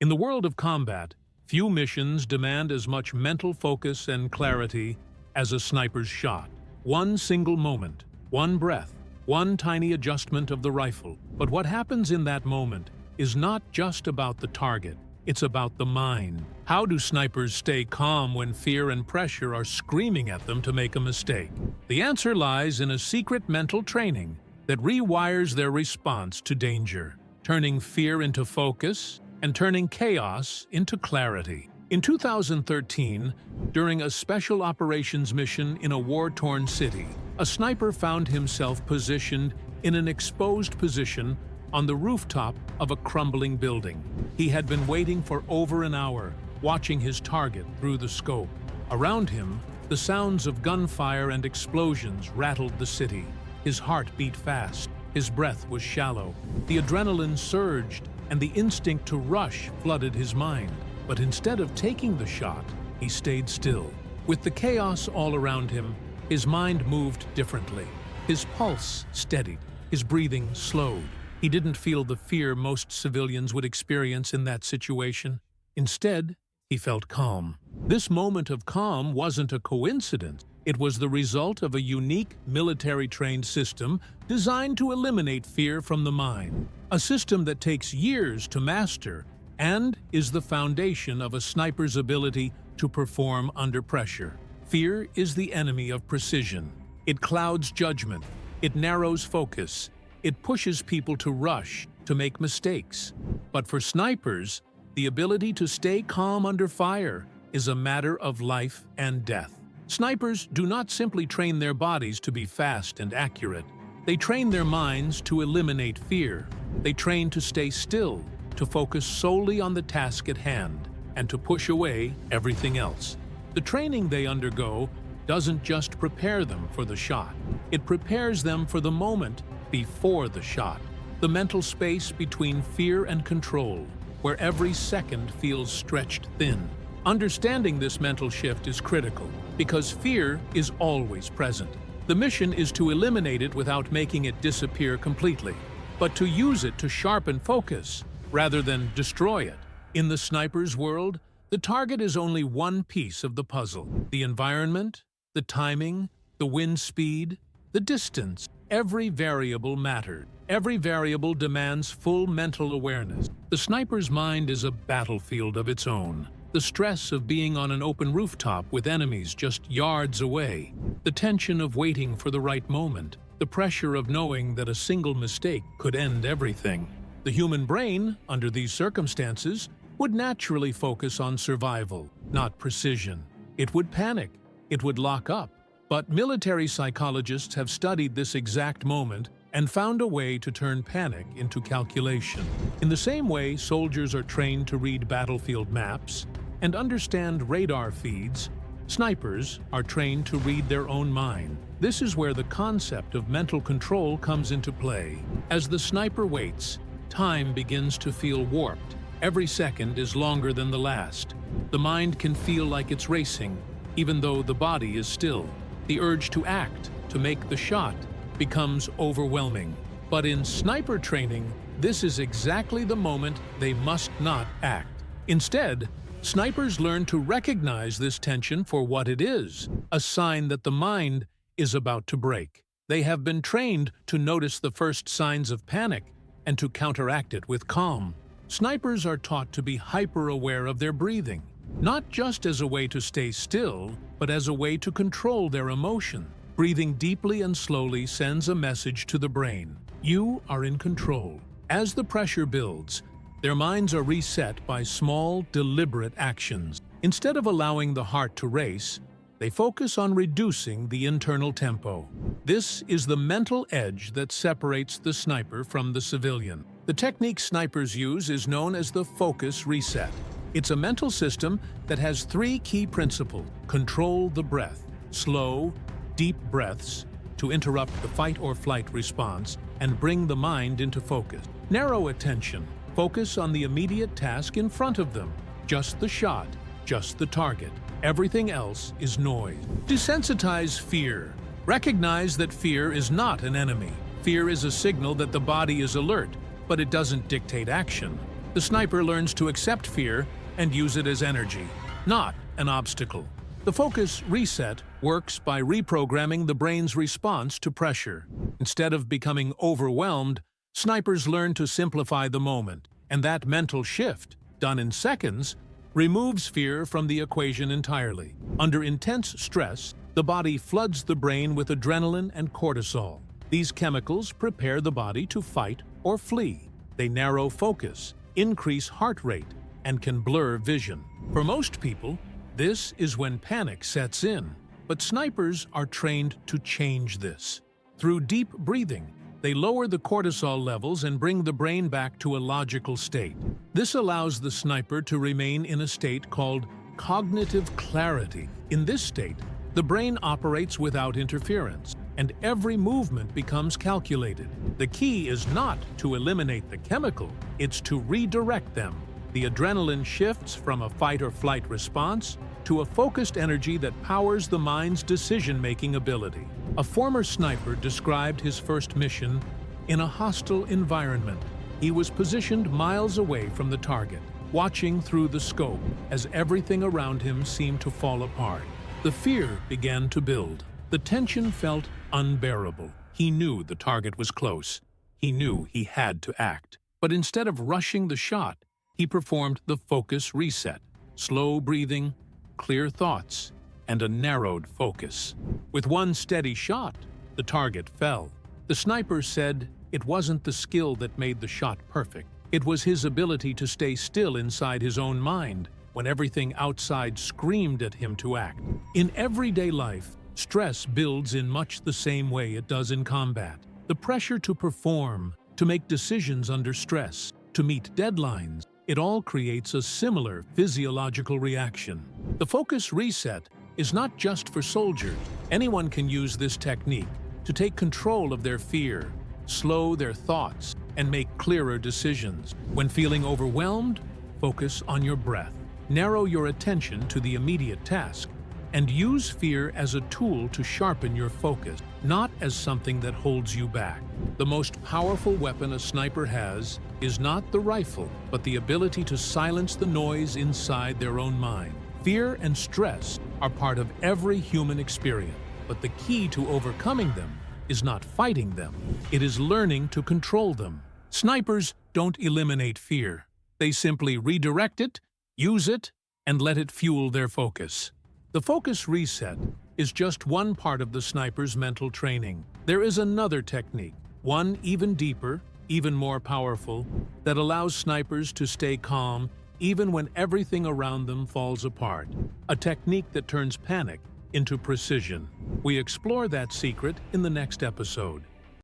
In the world of combat, few missions demand as much mental focus and clarity as a sniper's shot. One single moment, one breath, one tiny adjustment of the rifle. But what happens in that moment is not just about the target, it's about the mind. How do snipers stay calm when fear and pressure are screaming at them to make a mistake? The answer lies in a secret mental training that rewires their response to danger, turning fear into focus and turning chaos into clarity. In 2013, during a special operations mission in a war-torn city, a sniper found himself positioned in an exposed position on the rooftop of a crumbling building. He had been waiting for over an hour, watching his target through the scope. Around him, the sounds of gunfire and explosions rattled the city. His heart beat fast, his breath was shallow, the adrenaline surged, and the instinct to rush flooded his mind. But instead of taking the shot, he stayed still. With the chaos all around him, his mind moved differently. His pulse steadied, his breathing slowed. He didn't feel the fear most civilians would experience in that situation. Instead, he felt calm. This moment of calm wasn't a coincidence. It was the result of a unique military-trained system designed to eliminate fear from the mind. A system that takes years to master and is the foundation of a sniper's ability to perform under pressure. Fear is the enemy of precision. It clouds judgment. It narrows focus. It pushes people to rush, to make mistakes. But for snipers, the ability to stay calm under fire is a matter of life and death. Snipers do not simply train their bodies to be fast and accurate. They train their minds to eliminate fear. They train to stay still, to focus solely on the task at hand, and to push away everything else. The training they undergo doesn't just prepare them for the shot. It prepares them for the moment before the shot, the mental space between fear and control, where every second feels stretched thin. Understanding this mental shift is critical, because fear is always present. The mission is to eliminate it without making it disappear completely, but to use it to sharpen focus, rather than destroy it. In the sniper's world, the target is only one piece of the puzzle. The environment, the timing, the wind speed, the distance, every variable matters. Every variable demands full mental awareness. The sniper's mind is a battlefield of its own. The stress of being on an open rooftop with enemies just yards away. The tension of waiting for the right moment. The pressure of knowing that a single mistake could end everything. The human brain, under these circumstances, would naturally focus on survival, not precision. It would panic. It would lock up. But military psychologists have studied this exact moment and found a way to turn panic into calculation. In the same way soldiers are trained to read battlefield maps and understand radar feeds, snipers are trained to read their own mind. This is where the concept of mental control comes into play. As the sniper waits, time begins to feel warped. Every second is longer than the last. The mind can feel like it's racing, even though the body is still. The urge to act, to make the shot, becomes overwhelming. But in sniper training, this is exactly the moment they must not act. Instead, snipers learn to recognize this tension for what it is, a sign that the mind is about to break. They have been trained to notice the first signs of panic and to counteract it with calm. Snipers are taught to be hyper-aware of their breathing, not just as a way to stay still, but as a way to control their emotion. Breathing deeply and slowly sends a message to the brain. You are in control. As the pressure builds, their minds are reset by small, deliberate actions. Instead of allowing the heart to race, they focus on reducing the internal tempo. This is the mental edge that separates the sniper from the civilian. The technique snipers use is known as the focus reset. It's a mental system that has three key principles: control the breath, slow, deep breaths to interrupt the fight or flight response and bring the mind into focus. Narrow attention, focus on the immediate task in front of them, just the shot, just the target. Everything else is noise. Desensitize fear. Recognize that fear is not an enemy. Fear is a signal that the body is alert, but it doesn't dictate action. The sniper learns to accept fear and use it as energy, not an obstacle. The focus reset works by reprogramming the brain's response to pressure. Instead of becoming overwhelmed, snipers learn to simplify the moment, and that mental shift, done in seconds, removes fear from the equation entirely. Under intense stress, the body floods the brain with adrenaline and cortisol. These chemicals prepare the body to fight or flee. They narrow focus, increase heart rate, and can blur vision. For most people, this is when panic sets in. But snipers are trained to change this. Through deep breathing, they lower the cortisol levels and bring the brain back to a logical state. This allows the sniper to remain in a state called cognitive clarity. In this state, the brain operates without interference, and every movement becomes calculated. The key is not to eliminate the chemical, it's to redirect them. The adrenaline shifts from a fight-or-flight response to a focused energy that powers the mind's decision-making ability. A former sniper described his first mission in a hostile environment. He was positioned miles away from the target, watching through the scope as everything around him seemed to fall apart. The fear began to build. The tension felt unbearable. He knew the target was close. He knew he had to act. But instead of rushing the shot, he performed the focus reset. Slow breathing, clear thoughts, and a narrowed focus. With one steady shot, the target fell. The sniper said it wasn't the skill that made the shot perfect. It was his ability to stay still inside his own mind when everything outside screamed at him to act. In everyday life, stress builds in much the same way it does in combat. The pressure to perform, to make decisions under stress, to meet deadlines, it all creates a similar physiological reaction. The focus reset is not just for soldiers. Anyone can use this technique to take control of their fear, slow their thoughts, and make clearer decisions. When feeling overwhelmed, focus on your breath. Narrow your attention to the immediate task, and use fear as a tool to sharpen your focus, not as something that holds you back. The most powerful weapon a sniper has is not the rifle, but the ability to silence the noise inside their own mind. Fear and stress are part of every human experience, but the key to overcoming them is not fighting them. It is learning to control them. Snipers don't eliminate fear. They simply redirect it, use it, and let it fuel their focus. The focus reset is just one part of the sniper's mental training. There is another technique, one even deeper, even more powerful, that allows snipers to stay calm even when everything around them falls apart. A technique that turns panic into precision. We explore that secret in the next episode.